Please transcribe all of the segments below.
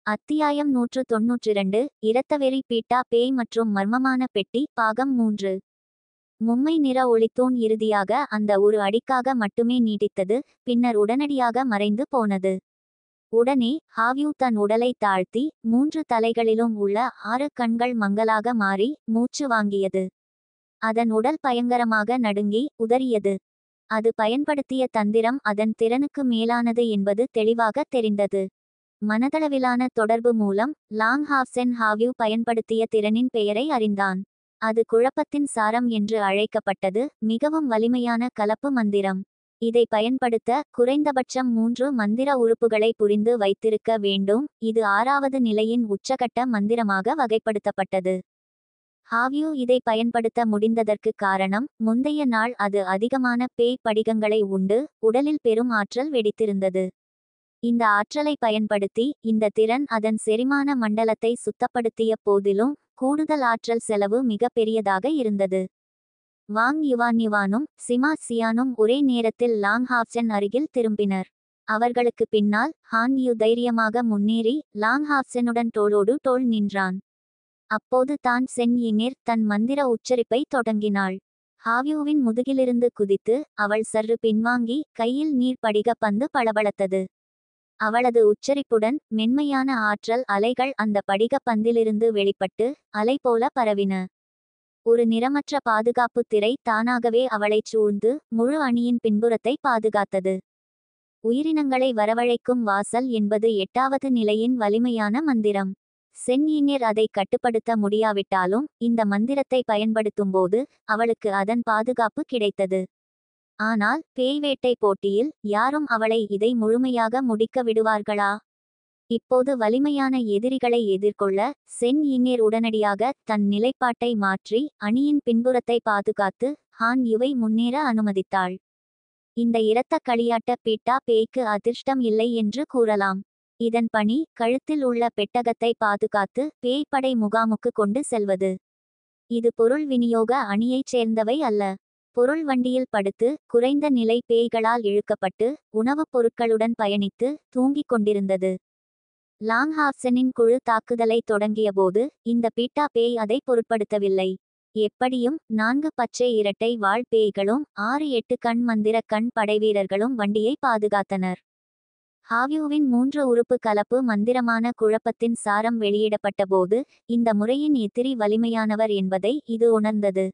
அத்தியாயம் 192 இரத்தவெறி பீட்டா பேய் மற்றும் மர்மமான பெட்டி பாகம் 3. மும்மை நிற ஒளித்தூண் இறுதியாக அந்த ஒரு அடிக்காக மட்டுமே நீடித்தது, பின்னர் உடனடியாக மறைந்து போனது. உடனே ஹாவ்யூ தன் உடலை தாழ்த்தி 3 தலைகளிலும் உள்ள 6 கண்கள் மங்கலாக மாறி மூச்சு வாங்கியது. அதன் உடல் பயங்கரமாக நடுங்கி உதறியது. அது பயன்படுத்திய தந்திரம் அதன் திறனுக்கு மேலானது என்பது தெளிவாக தெரிந்தது. மனதளவிலான தொடர்பு மூலம் லாங்ஹாவ்சென் ஹாவ்யூ பயன்படுத்திய திறனின் பெயரை அறிந்தான். அது குழப்பத்தின் சாரம் என்று அழைக்கப்பட்டது, மிகவும் வலிமையான கலப்பு மந்திரம். இதை பயன்படுத்த குறைந்தபட்சம் 3 மந்திர உறுப்புகளை புரிந்து வைத்திருக்க வேண்டும். இது 6வது நிலையின் உச்சகட்ட மந்திரமாக வகைப்படுத்தப்பட்டது. ஹாவ்யூ இதை பயன்படுத்த முடிந்ததற்கு காரணம், முந்தைய நாள் அது அதிகமான பேய் படிகங்களை உண்டு உடலில் பெரும் ஆற்றல் வெடித்திருந்தது. இந்த ஆற்றலை பயன்படுத்தி இந்த திறன் அதன் செரிமான மண்டலத்தை சுத்தப்படுத்திய போதிலும் கூடுதல் ஆற்றல் செலவு மிக பெரியதாக இருந்தது. வாங் யுவானும் சிமா சியானும் ஒரே நேரத்தில் லாங்ஹாவ்சென் அருகில் திரும்பினர். அவர்களுக்கு பின்னால் ஹான் யூ தைரியமாக முன்னேறி லாங்ஹாவ்செனுடன் தோளோடு தோள் நின்றான். அப்போது தான் சென் யினிர் தன் மந்திர உச்சரிப்பை தொடங்கினாள். ஹாவ்யூவின் முதுகிலிருந்து குதித்து அவள் சற்று பின்வாங்கி கையில் நீர் படிக பந்து பளபளத்தது. அவளது உச்சரிப்புடன் மென்மையான ஆற்றல் அலைகள் அந்த படிக பந்திலிருந்து வெளிப்பட்டு அலை போல பரவின. ஒரு நிறமற்ற பாதுகாப்பு திரை தானாகவே அவளைச் சூழ்ந்து முழு அணியின் பின்புறத்தை பாதுகாத்தது. உயிரினங்களை வரவழைக்கும் வாசல் என்பது 8வது நிலையின் வலிமையான மந்திரம். சென் யினிர் அதை கட்டுப்படுத்த முடியாவிட்டாலும் இந்த மந்திரத்தை பயன்படுத்தும்போது அவளுக்கு அதன் பாதுகாப்பு கிடைத்தது. ஆனால் பேய்வேட்டை போட்டியில் யாரும் அவளை இதை முழுமையாக முடிக்க விடுவார்களா? இப்போது வலிமையான எதிரிகளை எதிர்கொள்ள சென் யினிர் உடனடியாக தன் நிலைப்பாட்டை மாற்றி அணியின் பின்புறத்தை பாதுகாத்து ஹான் யுவை முன்னேற அனுமதித்தாள். இந்த இரத்த களியாட்ட பீட்டா பேய்க்கு அதிர்ஷ்டம் இல்லை என்று கூறலாம். இதன் பணி கழுத்தில் உள்ள பெட்டகத்தை பாதுகாத்து பேய்ப்படை முகாமுக்கு கொண்டு செல்வது. இது பொருள் விநியோக அணியைச் சேர்ந்தவை அல்ல. பொருள் வண்டியில் படுத்து குறைந்த நிலை பேய்களால் இழுக்கப்பட்டு உணவுப் பொருட்களுடன் பயணித்து தூங்கிக் கொண்டிருந்தது. லாங்ஹாவ்செனின் குழு தாக்குதலை தொடங்கியபோது இந்த பீட்டா பேய் அதை பொருட்படுத்தவில்லை. எப்படியும் 4 பச்சை இரட்டை வாழ் பேய்களும் 6-8 கண் மந்திர கண் படைவீரர்களும் வண்டியை பாதுகாத்தனர். ஹாவ்யூவின் 3 உறுப்பு கலப்பு மந்திரமான குழப்பத்தின் சாரம் வெளியிடப்பட்டபோது இந்த முறையின் எதிரி வலிமையானவர் என்பதை இது உணர்ந்தது.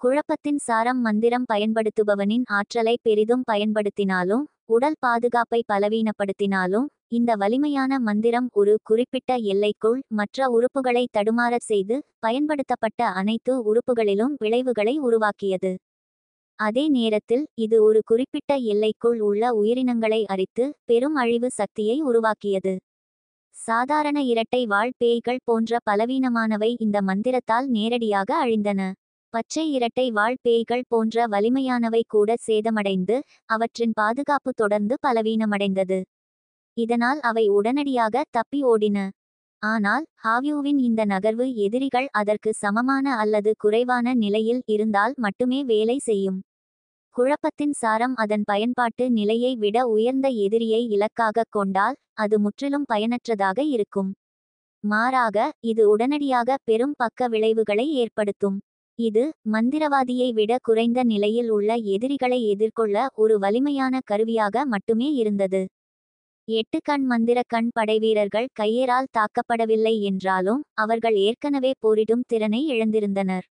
குழப்பத்தின் சாரம் மந்திரம் பயன்படுத்துபவனின் ஆற்றலை பெரிதும் பயன்படுத்தினாலும் உடல் பாதுகாப்பை பலவீனப்படுத்தினாலும் இந்த வலிமையான மந்திரம் ஒரு குறிப்பிட்ட எல்லைக்குள் மற்ற உறுப்புகளை தடுமாறச் செய்து பயன்படுத்தப்பட்ட அனைத்து உறுப்புகளிலும் விளைவுகளை உருவாக்கியது. அதே நேரத்தில் இது ஒரு குறிப்பிட்ட எல்லைக்குள் உள்ள உயிரினங்களை அரித்து பெரும் அழிவு சக்தியை உருவாக்கியது. சாதாரண இரட்டை வாழ் பேய்கள் போன்ற பலவீனமானவை இந்த மந்திரத்தால் நேரடியாக அழிந்தன. பச்சை இரட்டை வாழ் பேய்கள் போன்ற வலிமையானவை கூட சேதமடைந்து அவற்றின் பாதுகாப்பு தொடர்ந்து பலவீனமடைந்தது. இதனால் அவை உடனடியாக தப்பி ஓடின. ஆனால் ஹாவ்யூவின் இந்த நகர்வு எதிரிகள் அதற்கு சமமான அல்லது குறைவான நிலையில் இருந்தால் மட்டுமே வேலை செய்யும். குழப்பத்தின் சாரம் அதன் பயன்பாட்டு நிலையை விட உயர்ந்த எதிரியை இலக்காக கொண்டால் அது முற்றிலும் பயனற்றதாக இருக்கும். மாறாக இது உடனடியாக பெரும் பக்க விளைவுகளை ஏற்படுத்தும். இது மந்திரவாதியை விட குறைந்த நிலையில் உள்ள எதிரிகளை எதிர்கொள்ள ஒரு வலிமையான கருவியாக மட்டுமே இருந்தது. 8 கண் மந்திர கண் படைவீரர்கள் கையேறால் தாக்கப்படவில்லை என்றாலும் அவர்கள் ஏற்கனவே போரிடும் திறனை இழந்திருந்தனர்.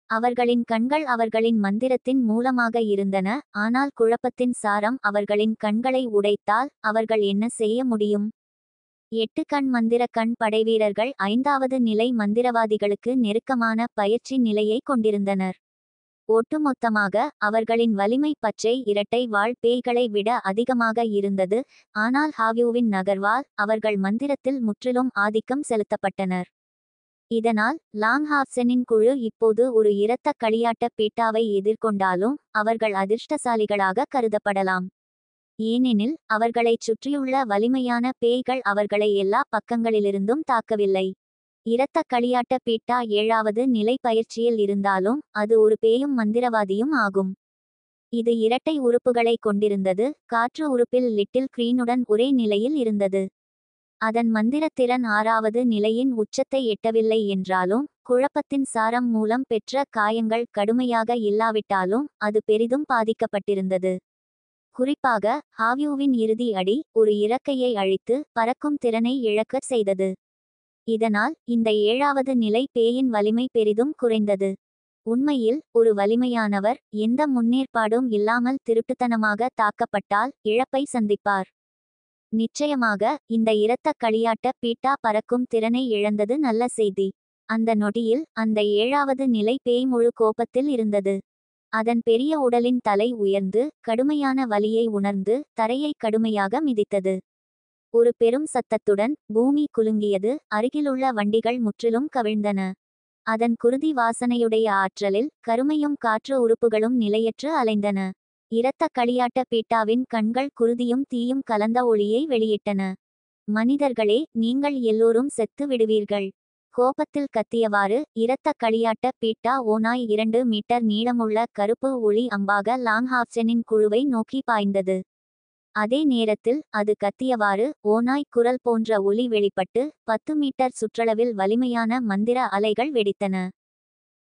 அவர்களின் கண்கள் அவர்களின் மந்திரத்தின் மூலமாக இருந்தன, ஆனால் குழப்பத்தின் சாரம் அவர்களின் கண்களை உடைத்தால் அவர்கள் என்ன செய்ய முடியும்? 8 கண் மந்திர கண் படைவீரர்கள் 5வது நிலை மந்திரவாதிகளுக்கு நெருக்கமான பயிற்சி நிலையை கொண்டிருந்தனர். ஒட்டுமொத்தமாக அவர்களின் வலிமை பச்சை இரட்டை வாழ் பேய்களை விட அதிகமாக இருந்தது, ஆனால் ஹாவ்யூவின் நகர்வால் அவர்கள் மந்திரத்தில் முற்றிலும் ஆதிக்கம் செலுத்தப்பட்டனர். இதனால் லாங்ஹாவ்செனின் குழு இப்போது ஒரு இரத்த களியாட்ட பீட்டாவை எதிர்கொண்டாலும் அவர்கள் அதிர்ஷ்டசாலிகளாக கருதப்படலாம். ஏனெனில் அவர்களைச் சுற்றியுள்ள வலிமையான பேய்கள் அவர்களை எல்லா பக்கங்களிலிருந்தும் தாக்கவில்லை. இரத்த களியாட்ட பீட்டா 7வது நிலை பயிற்சியில் இருந்தாலும் அது ஒரு பேயும் மந்திரவாதியும் ஆகும். இது இரட்டை உறுப்புகளை கொண்டிருந்தது, காற்று உறுப்பில் லிட்டில் கிரீனுடன் ஒரே நிலையில் இருந்தது. அதன் மந்திரத்திறன் 6வது நிலையின் உச்சத்தை எட்டவில்லை என்றாலும் குழப்பத்தின் சாரம் மூலம் பெற்ற காயங்கள் கடுமையாக இல்லாவிட்டாலும் அது பெரிதும் பாதிக்கப்பட்டிருந்தது. குறிப்பாக ஹாவ்யூவின் இறுதி அடி ஒரு இறக்கையை அழித்து பறக்கும் திறனை இழக்கச் செய்தது. இதனால் இந்த 7வது நிலை பேயின் வலிமை பெரிதும் குறைந்தது. உண்மையில் ஒரு வலிமையானவர் எந்த முன்னேற்பாடும் இல்லாமல் திருட்டுத்தனமாக தாக்கப்பட்டால் இழப்பை சந்திப்பார். நிச்சயமாக இந்த இரத்த களியாட்ட பீட்டா பறக்கும் திறனை இழந்தது நல்ல செய்தி. அந்த நொடியில் அந்த 7வது நிலை பேய் முழு கோபத்தில் இருந்தது. அதன் பெரிய உடலின் தலை உயர்ந்து கடுமையான வலியை உணர்ந்து தரையை கடுமையாக மிதித்தது. ஒரு பெரும் சத்தத்துடன் பூமி குலுங்கியது. அருகிலுள்ள வண்டிகள் முற்றிலும் கவிழ்ந்தன. அதன் குருதி வாசனையுடைய ஆற்றலில் கருமையும் காற்று உறுப்புகளும் நிலையற்று அலைந்தன. இரத்த களியாட்ட பீட்டாவின் கண்கள் குருதியும் தீயும் கலந்த ஒளியை வெளியிட்டன. மனிதர்களே, நீங்கள் எல்லோரும் செத்து விடுவீர்கள். கோபத்தில் கத்தியவாறு இரத்த களியாட்ட பீட்டா ஓநாய் 2 மீட்டர் நீளமுள்ள கருப்பு ஒளி அம்பாக லாங்ஹாப்சனின் குழுவை நோக்கி பாய்ந்தது. அதே நேரத்தில் அது கத்தியவாறு ஓநாய் குரல் போன்ற ஒலி வெளிப்பட்டு 10 மீட்டர் சுற்றளவில் வலிமையான மந்திர அலைகள் வெடித்தன.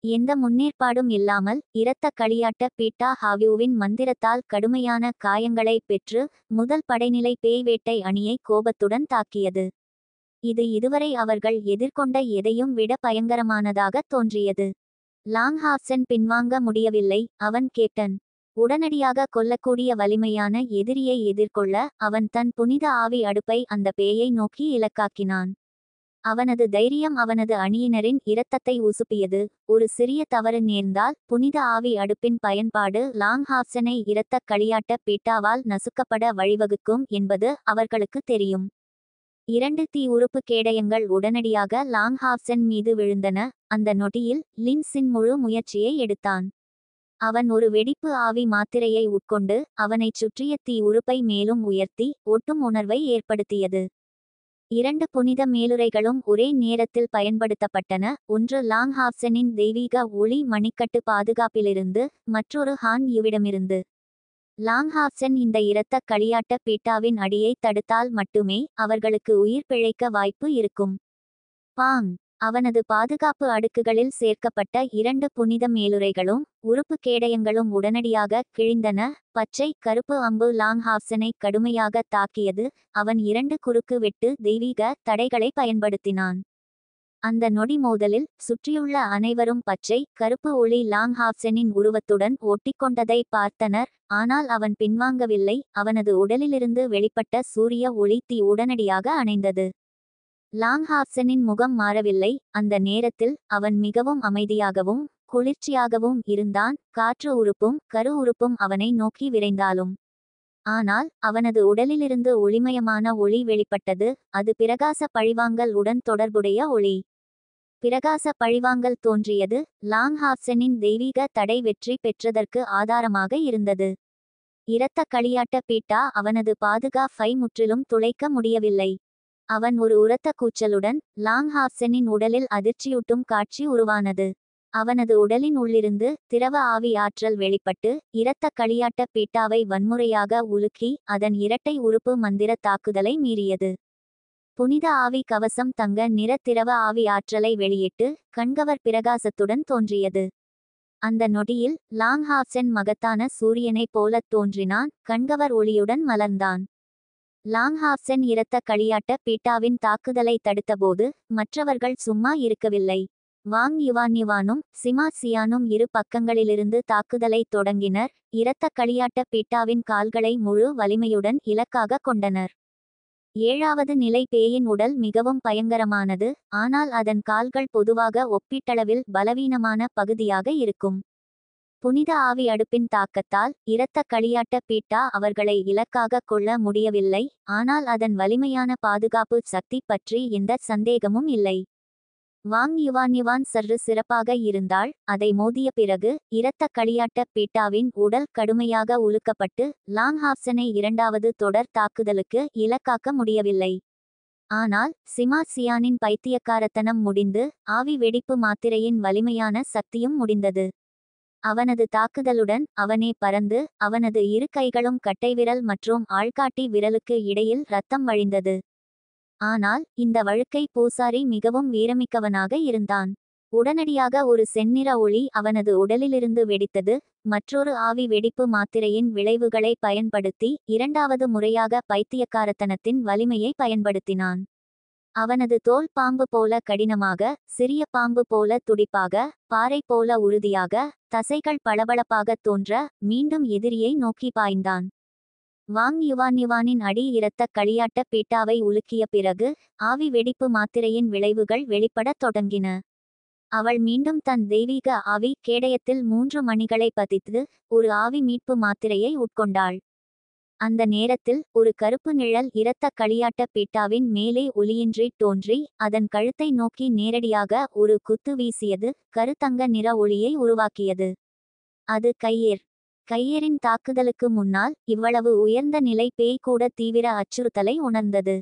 எந்த முன்னேற்பாடும் இல்லாமல் இரத்த களியாட்ட பீட்டா ஹாவ்யூவின் மந்திரத்தால் கடுமையான காயங்களை பெற்று முதல் படைநிலை பேய் வேட்டை அணியை கோபத்துடன் தாக்கியது. இது இதுவரை அவர்கள் எதிர்கொண்ட எதையும் விட பயங்கரமானதாக தோன்றியது. லாங்ஹாப்சன் பின்வாங்க முடியவில்லை. அவன் கேப்டன். உடனடியாக கொல்லக்கூடிய வலிமையான எதிரியை எதிர்கொள்ள அவன் தன் புனித ஆவி அடுப்பை அந்த பேயை நோக்கி இலக்காக்கினான். அவனது தைரியம் அவனது அணியினரின் இரத்தத்தை உசுப்பியது. ஒரு சிறிய தவறு நேர்ந்தால் புனித ஆவி அடுப்பின் பயன்பாடு லாங்ஹாப்சனை இரத்த களியாட்ட பீட்டாவால் நசுக்கப்பட வழிவகுக்கும் என்பது அவர்களுக்கு தெரியும். 2 தீ உறுப்பு கேடயங்கள் உடனடியாக லாங்ஹாப்சன் மீது விழுந்தன. அந்த நொடியில் லின்சின் முழு முயற்சியை எடுத்தான். அவன் ஒரு வெடிப்பு ஆவி மாத்திரையை உட்கொண்டு அவனைச் சுற்றிய தீ உறுப்பை மேலும் உயர்த்தி ஒட்டும் உணர்வை ஏற்படுத்தியது. 2 புனித மேலுறைகளும் ஒரே நேரத்தில் பயன்படுத்தப்பட்டன. ஒன்று லாங்ஹாப்சனின் தெய்வீக ஒளி மணிக்கட்டு பாதுகாப்பிலிருந்து, மற்றொரு ஹான் யுவிடமிருந்து. லாங்ஹாப்சன் இந்த இரத்த களியாட்ட பீட்டாவின் அடியை தடுத்தால் மட்டுமே அவர்களுக்கு உயிர் பிழைக்க வாய்ப்பு இருக்கும். பாங்! அவனது பாதுகாப்பு அடுக்குகளில் சேர்க்கப்பட்ட 2 புனித மேலுறைகளும் உறுப்பு கேடயங்களும் உடனடியாக கிழிந்தன. பச்சை கருப்பு அம்பு லாங்ஹாப்சனை கடுமையாக தாக்கியது. அவன் 2 குறுக்கு வெட்டு தெய்வீக தடைகளை பயன்படுத்தினான். அந்த நொடி மோதலில் சுற்றியுள்ள அனைவரும் பச்சை கருப்பு ஒளி லாங்ஹாப்சனின் உருவத்துடன் ஒட்டிக்கொண்டதை பார்த்தனர். ஆனால் அவன் பின்வாங்கவில்லை. அவனது உடலிலிருந்து வெளிப்பட்ட சூரிய ஒளி தீ உடனடியாக அணைந்தது. லாங்ஹாப்சனின் முகம் மாறவில்லை. அந்த நேரத்தில் அவன் மிகவும் அமைதியாகவும் குளிர்ச்சியாகவும் இருந்தான். காற்று உறுப்பும் கரு உறுப்பும் அவனை நோக்கி விரைந்தாலும். ஆனால் அவனது உடலிலிருந்து ஒளிமயமான ஒளி வெளிப்பட்டது. அது பிரகாச பழிவாங்கல் உடன் தொடர்புடைய ஒளி. பிரகாச பழிவாங்கல் தோன்றியது. லாங்ஹாப்சனின் தெய்வீக தடை வெற்றி பெற்றதற்கு ஆதாரமாக இருந்தது. இரத்த களியாட்ட பீட்டா அவனது பாதுகாப்பை முற்றிலும் துளைக்க முடியவில்லை. அவன் ஒரு உரத்த கூச்சலுடன் லாங்ஹாப்சனின் உடலில் அதிர்ச்சியூட்டும் காட்சி உருவானது. அவனது உடலின் உள்ளிருந்து திரவ ஆவி ஆற்றல் வெளிப்பட்டு இரத்த களியாட்ட பீட்டாவை வன்முறையாக உலுக்கி அதன் இரட்டை உறுப்பு மந்திர தாக்குதலை மீறியது. புனித ஆவி கவசம் தங்க நிற திரவ ஆவி ஆற்றலை வெளியிட்டு கண்கவர் பிரகாசத்துடன் தோன்றியது. அந்த நொடியில் லாங்ஹாப்சன் மகத்தான சூரியனைப் போலத் தோன்றினான். கண்கவர் ஒளியுடன் மலர்ந்தான். லாங்ஹாப்சன் இரத்த களியாட்ட பீட்டாவின் தாக்குதலை தடுத்தபோது மற்றவர்கள் சும்மா இருக்கவில்லை. வாங் யுவானும் சிமா சியானும் இரு பக்கங்களிலிருந்து தாக்குதலை தொடங்கினர். இரத்த களியாட்ட பீட்டாவின் கால்களை முழு வலிமையுடன் இலக்காக கொண்டனர். 7வது நிலை பேயின் உடல் மிகவும் பயங்கரமானது. ஆனால் அதன் கால்கள் பொதுவாக ஒப்பீட்டளவில் பலவீனமான பகுதியாக இருக்கும். புனித ஆவி அடுப்பின் தாக்கத்தால் இரத்த களியாட்ட பீட்டா அவர்களை இலக்காக கொள்ள முடியவில்லை. ஆனால் அதன் வலிமையான பாதுகாப்பு சக்தி பற்றி எந்த சந்தேகமும் இல்லை. வாங் யுவான் சற்று சிறப்பாக இருந்தால் அதை மோதிய பிறகு இரத்த களியாட்ட பீட்டாவின் உடல் கடுமையாக உலுக்கப்பட்டு லாங்ஹாப்சனை 2வது தொடர் தாக்குதலுக்கு இலக்காக்க முடியவில்லை. ஆனால் சிமா சியானின் பைத்தியக்காரத்தனம் முடிந்து ஆவி வெடிப்பு மாத்திரையின் வலிமையான சக்தியும் முடிந்தது. அவனது தாக்குதலுடன் அவனே பறந்து அவனது இரு கைகளும் கட்டைவிரல் மற்றும் ஆள்காட்டி விரலுக்கு இடையில் இரத்தம் வழிந்தது. ஆனால் இந்த வழுக்கை பூசாரி மிகவும் வீரமிக்கவனாக இருந்தான். உடனடியாக ஒரு செந்நிற ஒளி அவனது உடலிலிருந்து வெடித்தது. மற்றொரு ஆவி வெடிப்பு மாத்திரையின் விளைவுகளை பயன்படுத்தி இரண்டாவது முறையாக பைத்தியக்காரத்தனத்தின் வலிமையை பயன்படுத்தினான். அவனது தோல் பாம்பு போல கடினமாக, சிறிய பாம்பு போல துடிப்பாக, பாறை போல உறுதியாக, தசைகள் பளபளப்பாக தோன்ற மீண்டும் எதிரியை நோக்கி பாய்ந்தான். வாங் யுவானின் அடி இரத்த களியாட்ட பீட்டாவை உலுக்கிய பிறகு ஆவி வெடிப்பு மாத்திரையின் விளைவுகள் வெளிப்படத் தொடங்கின. அவள் மீண்டும் தன் தெய்வீக ஆவி கேடயத்தில் 3 மணிகளை பதித்து ஒரு ஆவி மீட்பு மாத்திரையை உட்கொண்டாள். அந்த நேரத்தில் ஒரு கருப்பு நிழல் இரத்த களியாட்ட பீட்டாவின் மேலே ஒலியின்றி தோன்றி அதன் கழுத்தை நோக்கி நேரடியாக ஒரு குத்து வீசியது. கருத்தங்க நிற ஒளியை உருவாக்கியது. அது கையேரின் தாக்குதலுக்கு முன்னால் இவ்வளவு உயர்ந்த நிலை பேய் கூட தீவிர அச்சுறுத்தலை உணர்ந்தது.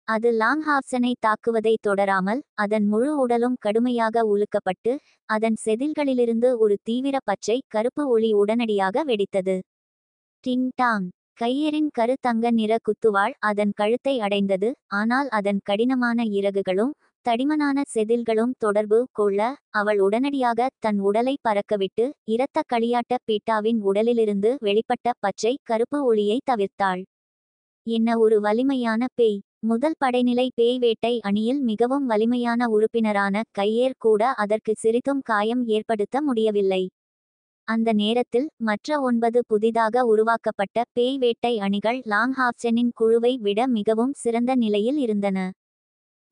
அது லாங்ஹாவ்சனை தாக்குவதை தொடராமல் அதன் முழு உடலும் கடுமையாக உலுக்கப்பட்டு அதன் செதில்களிலிருந்து ஒரு தீவிர பச்சை கருப்பு ஒளி உடனடியாக வெடித்தது. டிங் டாங்! கையேரின் கருத்தங்க நிற குத்துவாள் அதன் கழுத்தை அடைந்தது. ஆனால் அதன் கடினமான இறகுகளும் தடிமனான செதில்களும் தொடர்பு கொள்ள அவள் உடனடியாக தன் உடலை பறக்கவிட்டு இரத்த களியாட்ட பீட்டாவின் உடலிலிருந்து வெளிப்பட்ட பச்சை கருப்பு ஒளியை தவிர்த்தாள். என்ன ஒரு வலிமையான பேய்! முதல் படைநிலை பேய் வேட்டை அணியில் மிகவும் வலிமையான உறுப்பினரான கையேர் கூட அதற்கு சிறிதும் காயம் ஏற்படுத்த முடியவில்லை. அந்த நேரத்தில் மற்ற 9 புதிதாக உருவாக்கப்பட்ட பேய் வேட்டை அணிகள் லாங்ஹாவ்சனின் குழுவை விட மிகவும் சிறந்த நிலையில் இருந்தன.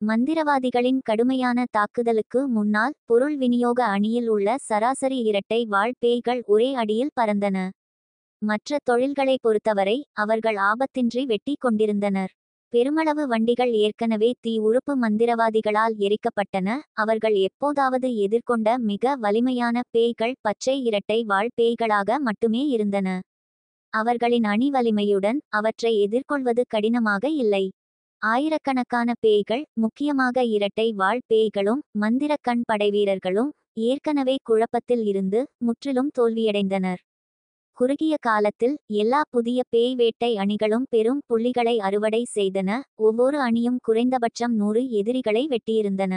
மந்திரவாதிகளின் கடுமையான தாக்குதலுக்கு முன்னால் பொருள் விநியோக அணியில் உள்ள சராசரி இரட்டை வாழ் பேய்கள் ஒரே அடியில் பறந்தன. மற்ற தொழில்களை பொறுத்தவரை அவர்கள் ஆபத்தின்றி வெட்டி கொண்டிருந்தனர். பெருமளவு வண்டிகள் ஏற்கனவே தீ உறுப்பு மந்திரவாதிகளால் எரிக்கப்பட்டன. அவர்கள் எப்போதாவது எதிர்கொண்ட மிக வலிமையான பேய்கள் பச்சை இரட்டை வாழ் பேய்களாக மட்டுமே இருந்தன. அவர்களின் அணி வலிமையுடன் அவற்றை எதிர்கொள்வது கடினமாக இல்லை. ஆயிரக்கணக்கான பேய்கள், முக்கியமாக இரட்டை வாழ் பேய்களும் மந்திரக்கண் படைவீரர்களும் ஏற்கனவே குழப்பத்தில் இருந்து முற்றிலும் தோல்வியடைந்தனர். குறுகிய காலத்தில் எல்லா புதிய பேய் வேட்டை அணிகளும் பெரும் புள்ளிகளை அறுவடை செய்தன. ஒவ்வொரு அணியும் குறைந்தபட்சம் 100 எதிரிகளை வெட்டியிருந்தன.